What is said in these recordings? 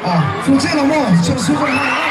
啊，福建老莫，请出个来。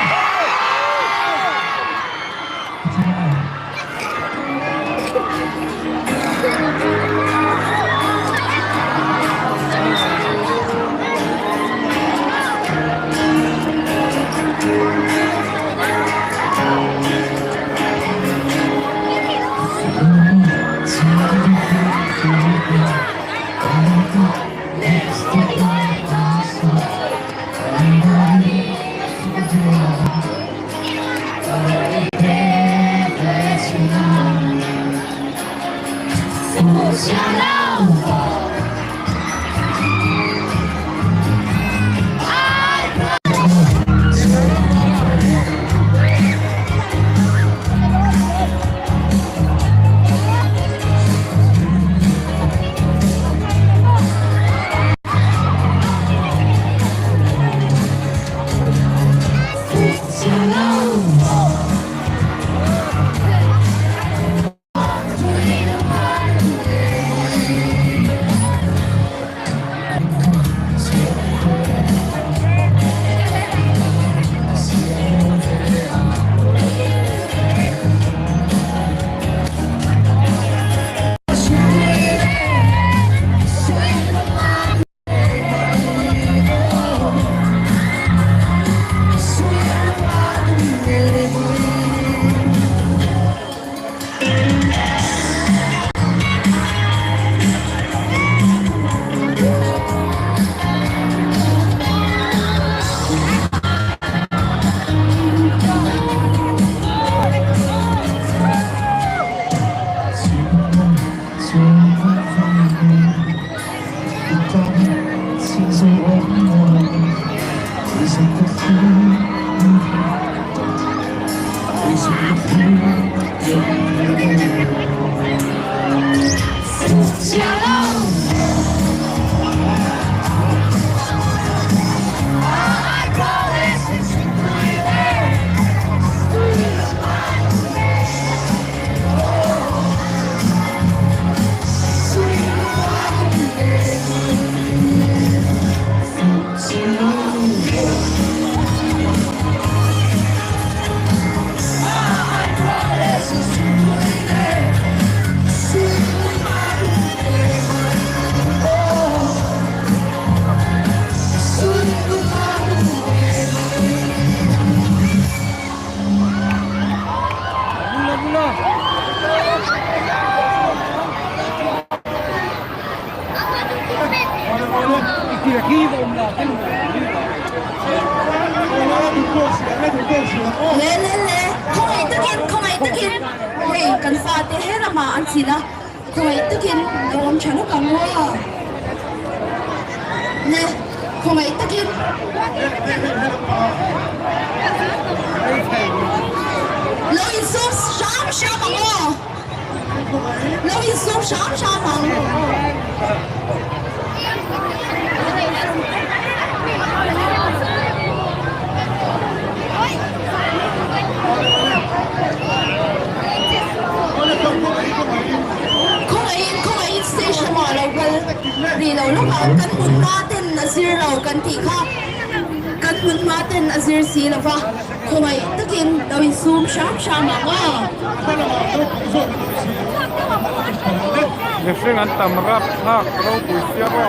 Dengan tamrap hak kalau busia ko.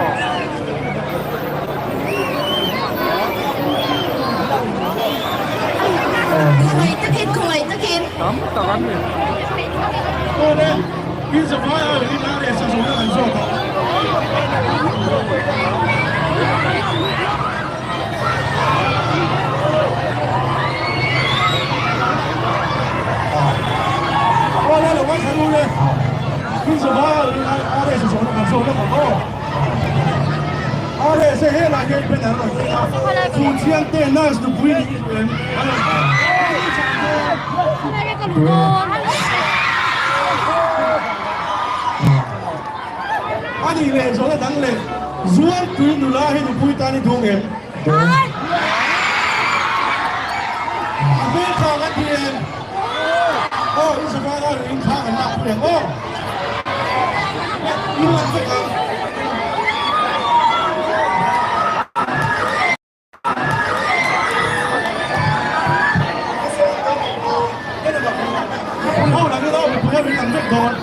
Kuwait takin. Tam takan ni. Oh ne, ini semua yang di mana sesuatu yang so. Oh ne, lepas kamu ne. 为什么阿列是什么感受那么高？阿列是黑蓝跟变蓝了，福建店那是不一定人。阿你嘞，说的当嘞，如果对努拉黑就不会当你同人。没考个天，哦，为什么那人考很大不了哦？ 因为这个。โดน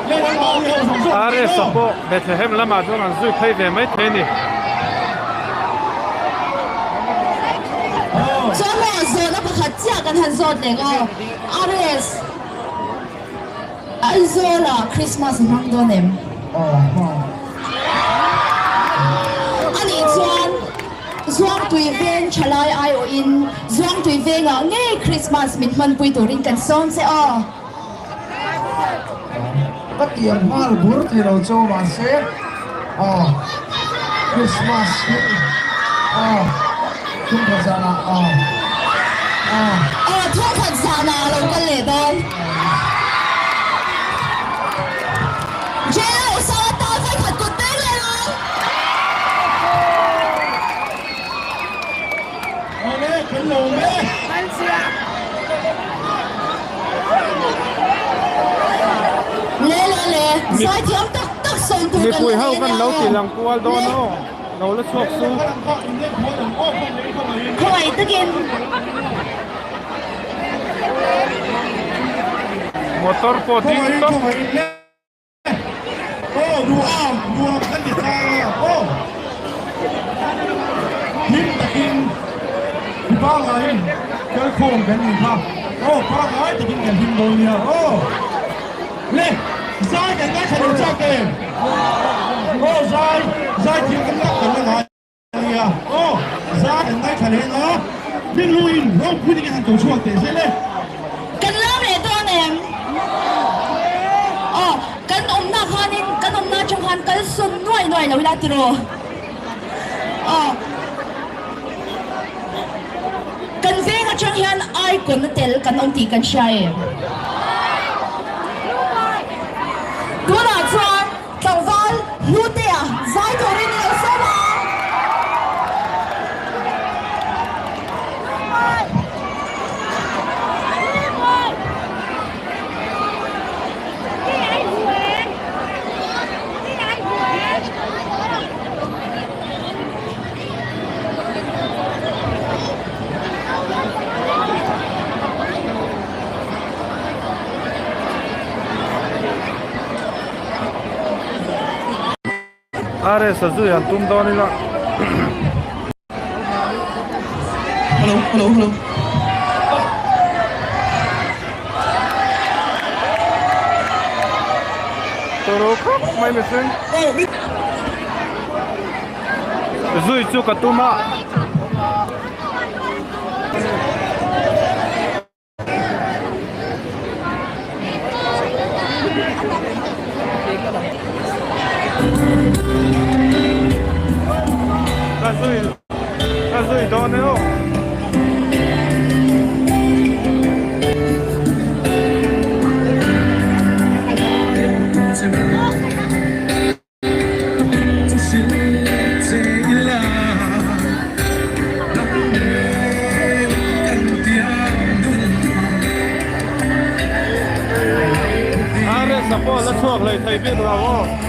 เล่นบอลเร็วสองส่วน RSA Fuh Bethlehem lama chuan an zui phei ve mai thei ni 所以我说那不可价跟很说那个 RS อันโซล่ะคริสต์มาสนั่งตัวเนี่ยอันนี้ช่วงตุยเวนชลายไอโออินช่วงตุยเวนอ่ะเงี้ยคริสต์มาสมิดมันปุยตัวรินกันซ้อมเสียก็เตรียมมาบุรุษที่เราโจมาเซ่คริสต์มาสทุ่งขจานะทุ่งขันซานาเรากันเลยตอนเจ้าสาวตาไฟขัดกุดเต้เลยเหรอเอาเลยขึ้นลงเลยเล่สายเทียมตักส่งตัว มี กัน ปุยเฮากันเราตีลังกัวโดนเอาเราละชวกสู้ คอยตะกิน motor po เข้า ting มา to เข้ามาดูกันติดตาหินตะกินบ้าอะไรเจอโค้งกันอีกครับบ้าอะไรตะกินกันหินโดนเนี่ยเล่ซ้ายกันได้ขนาดเจ้าเกมซ้ายทีมกันรักกันแล้วไงเนี่ยซ้ายกันได้ขนาดเนาะพี่ลุยเราพูดกันตัวช่วงเตะใช่ไหมกันเริ่มเลยตัวเนี่ยกันอมหน้าคานินกันอมหน้าจงหันกันสุ่มหน่วยนะเวลาตีโรกันเวงจังยันไอคนเตลกันอมตีกันใช่ตัวหน้าจวนจังวันลูเตียใจตัวเรียนเอาสมาRSA zui an tum dawn ni la hello toro khop mai me sen zui chu ka tuma ta zui dawn ni ho RSA Fuh la chuak lei thei biết ra ho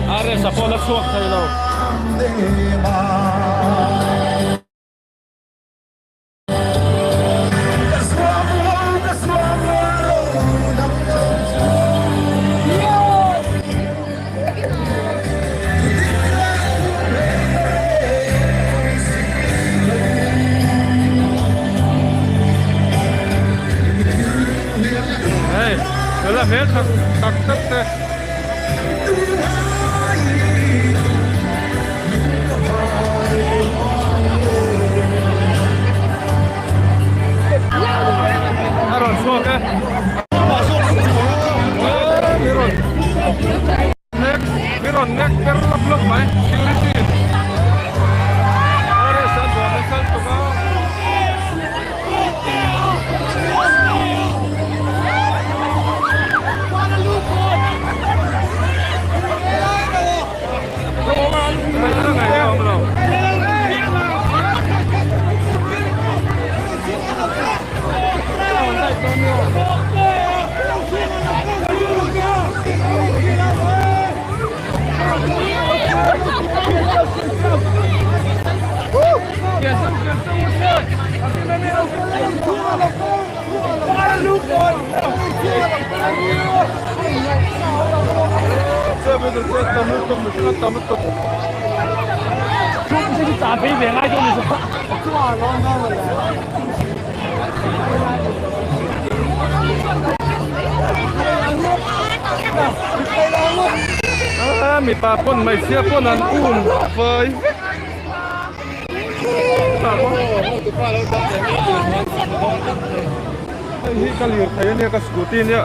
Hãy subscribe cho kênh Ghiền Mì Gõ để không bỏ lỡ những video hấp dẫn Đó là hết thật tất đây. Rồi xuống cái. Miron nek lấp máy. 这是咋北边爱中的是吧？มีปลาป่นไม่เสียป่นนั่นอุ่นเฟยนี่ก็เหลือใครเนี่ยก็สกูตี้เนี่ย